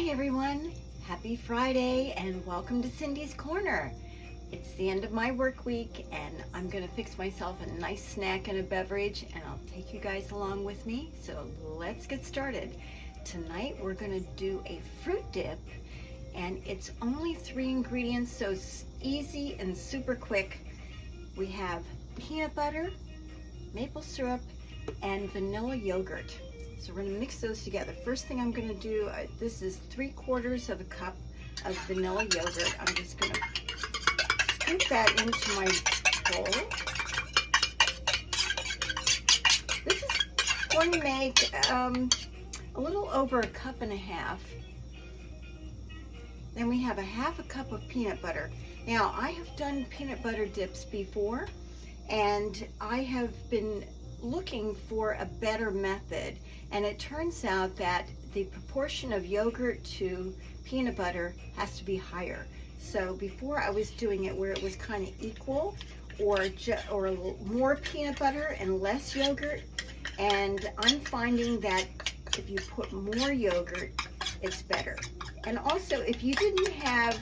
Hi everyone, happy Friday and welcome to Cindy's Corner. It's the end of my work week and I'm gonna fix myself a nice snack and a beverage and I'll take you guys along with me. So let's get started. Tonight we're gonna do a fruit dip and it's only 3 ingredients, so it's easy and super quick. We have peanut butter, maple syrup, and vanilla yogurt. So we're going to mix those together. First thing I'm going to do, this is 3/4 of a cup of vanilla yogurt. I'm just going to scoop that into my bowl. This is going to make a little over 1.5 cups. Then we have 1/2 cup of peanut butter. Now I have done peanut butter dips before and I have been looking for a better method, and it turns out that the proportion of yogurt to peanut butter has to be higher. So before I was doing it where it was kind of equal, or more peanut butter and less yogurt, and I'm finding that if you put more yogurt it's better. And also if you didn't have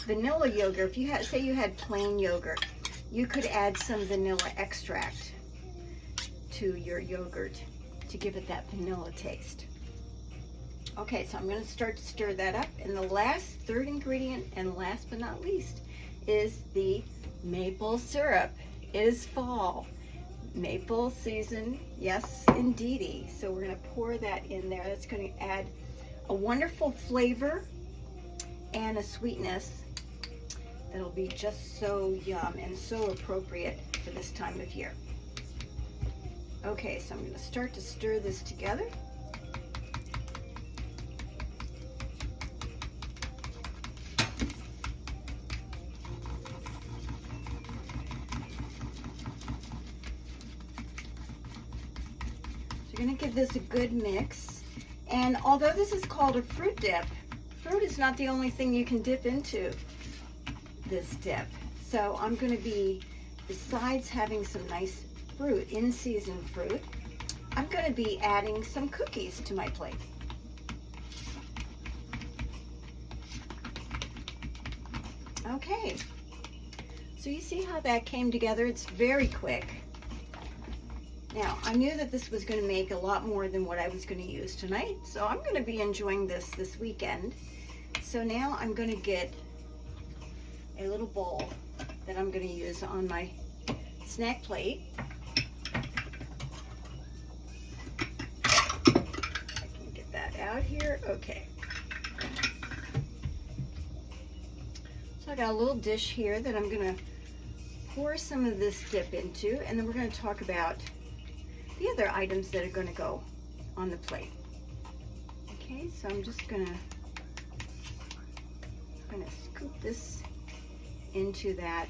vanilla yogurt, if you had, say you had plain yogurt, you could add some vanilla extract to your yogurt to give it that vanilla taste. Okay, so I'm going to start to stir that up, and the last third ingredient and last but not least is the maple syrup. It is fall, maple season, yes indeedy. So we're going to pour that in there. That's going to add a wonderful flavor and a sweetness that'll be just so yum and so appropriate for this time of year. Okay, so I'm going to start to stir this together. So you're going to give this a good mix. And although this is called a fruit dip, fruit is not the only thing you can dip into this dip. So I'm going to be, besides having some nice fruit, in season fruit, I'm going to be adding some cookies to my plate. Okay, so you see how that came together? It's very quick. Now I knew that this was going to make a lot more than what I was going to use tonight, so I'm going to be enjoying this weekend. So now I'm going to get a little bowl that I'm going to use on my snack plate. Out here. Okay, so I got a little dish here that I'm gonna pour some of this dip into, and then we're going to talk about the other items that are going to go on the plate. Okay, so I'm just gonna scoop this into that.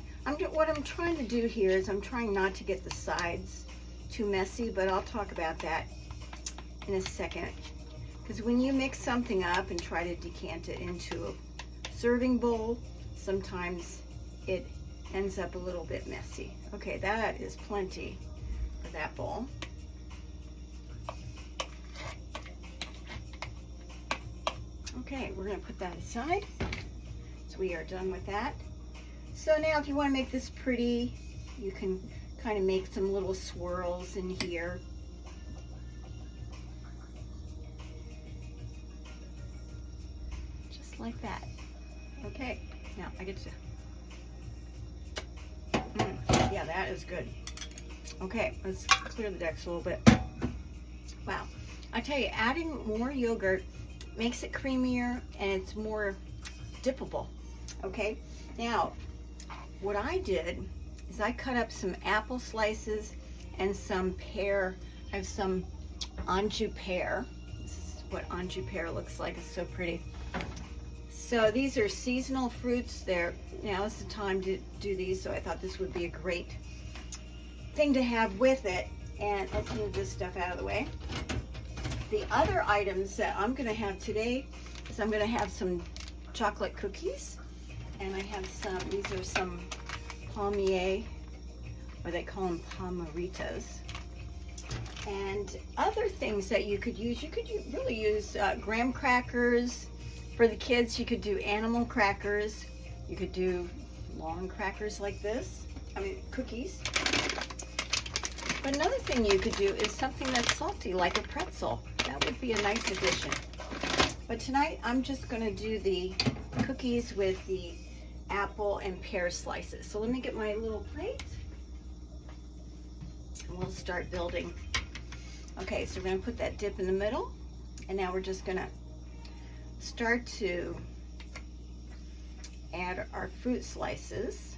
What I'm trying to do here is I'm trying not to get the sides too messy, but I'll talk about that in a second. Because when you mix something up and try to decant it into a serving bowl, sometimes it ends up a little bit messy. Okay, that is plenty for that bowl. Okay, we're going to put that aside. So we are done with that. So now if you want to make this pretty, you can kind of make some little swirls in here. Like that. Okay, now I get to yeah, that is good. Okay, let's clear the decks a little bit. Wow, I tell you, adding more yogurt makes it creamier and it's more dippable. Okay, now what I did is I cut up some apple slices and some pear. I have some Anjou pear. This is what Anjou pear looks like. It's so pretty. So these are seasonal fruits. Now is the time to do these, so I thought this would be a great thing to have with it. And let's move this stuff out of the way. The other items that I'm going to have today is I'm going to have some chocolate cookies, and I have some, these are some palmier, or they call them palmeritas. And other things that you could use, really use graham crackers, For the kids, you could do animal crackers. You could do long crackers like this. I mean, cookies. But another thing you could do is something that's salty, like a pretzel. That would be a nice addition. But tonight, I'm just going to do the cookies with the apple and pear slices. So let me get my little plate, and we'll start building. Okay, so we're going to put that dip in the middle, and now we're just going to start to add our fruit slices.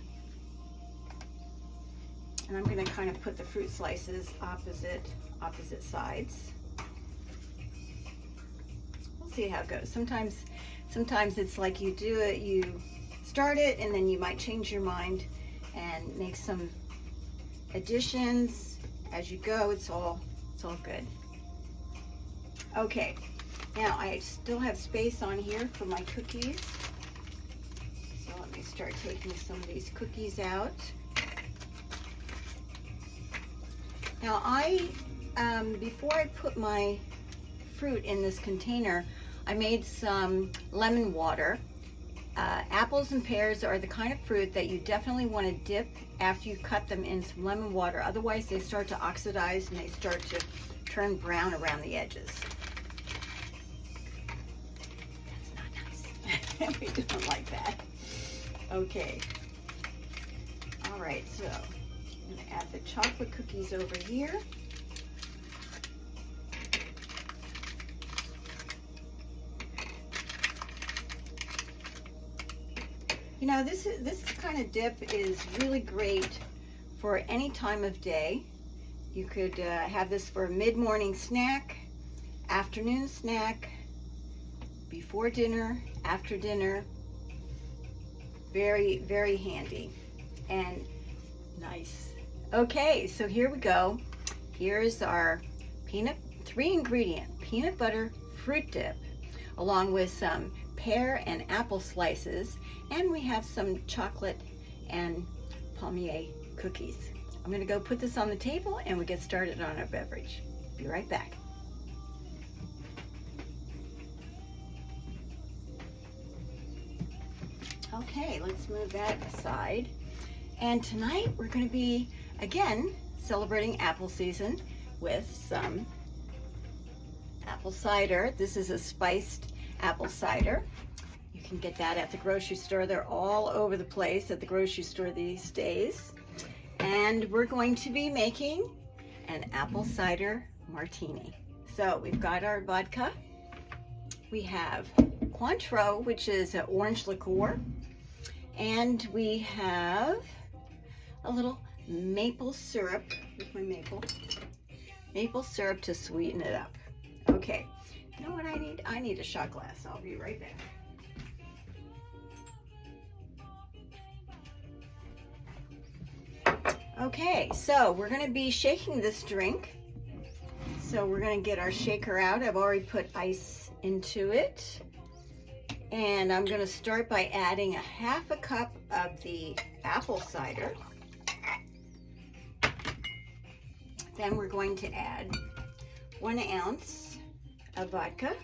And I'm going to kind of put the fruit slices opposite sides. We'll see how it goes. Sometimes it's like you do it, you start it, and then you might change your mind and make some additions as you go. It's all good. Okay, now I still have space on here for my cookies. So let me start taking some of these cookies out. Now before I put my fruit in this container, I made some lemon water. Apples and pears are the kind of fruit that you definitely want to dip after you cut them in some lemon water. Otherwise, they start to oxidize and they start to turn brown around the edges. That's not nice. We don't like that. Okay. All right, so I'm going to add the chocolate cookies over here. You know, this kind of dip is really great for any time of day. You could have this for a mid-morning snack, afternoon snack, before dinner, after dinner. Very, very handy and nice. Okay, so here we go. Here's our 3-ingredient peanut butter fruit dip, along with some pear and apple slices, and we have some chocolate and palmier cookies. I'm going to go put this on the table and we get started on our beverage. Be right back. Okay, let's move that aside. And tonight we're going to be, again, celebrating apple season with some apple cider. This is a spiced apple cider. You can get that at the grocery store. They're all over the place at the grocery store these days. And we're going to be making an apple cider martini. So we've got our vodka. We have Cointreau, which is an orange liqueur. And we have a little maple syrup, with my maple syrup to sweeten it up. Okay, you know what I need? I need a shot glass. I'll be right back. Okay, so we're going to be shaking this drink. So we're going to get our shaker out. I've already put ice into it. And I'm going to start by adding a half a cup of the apple cider. Then we're going to add 1 ounce of vodka.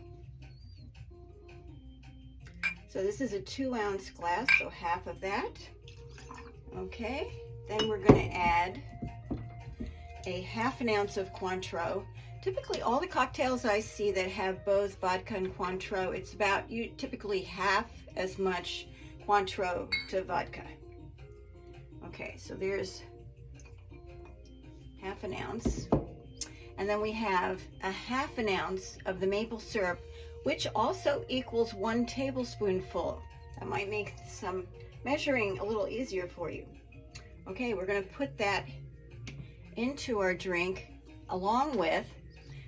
So this is a 2-ounce glass, so half of that. Okay, then we're going to add a half an ounce of Cointreau. Typically, all the cocktails I see that have both vodka and Cointreau, it's about typically half as much Cointreau to vodka. Okay, so there's half an ounce. And then we have a half an ounce of the maple syrup, which also equals 1 tablespoonful. That might make some measuring a little easier for you. Okay, we're going to put that into our drink along with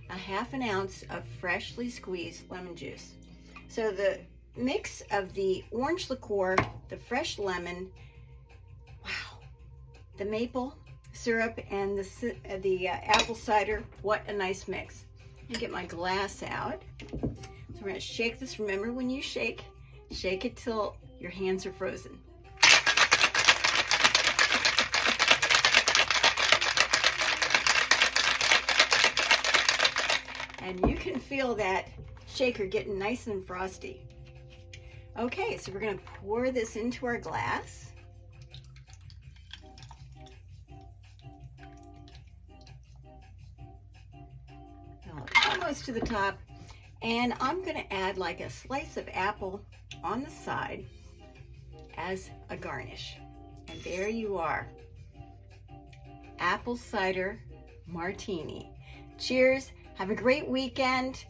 a half an ounce of freshly squeezed lemon juice. So the mix of the orange liqueur, the fresh lemon, wow, the maple syrup, and the apple cider, what a nice mix. Let me get my glass out. So we're going to shake this. Remember, when you shake it till your hands are frozen. And you can feel that shaker getting nice and frosty. Okay, so we're going to pour this into our glass. Almost to the top. And I'm going to add like a slice of apple on the side as a garnish. And there you are. Apple Cider Martini. Cheers. Have a great weekend.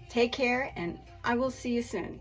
Take care, and I will see you soon.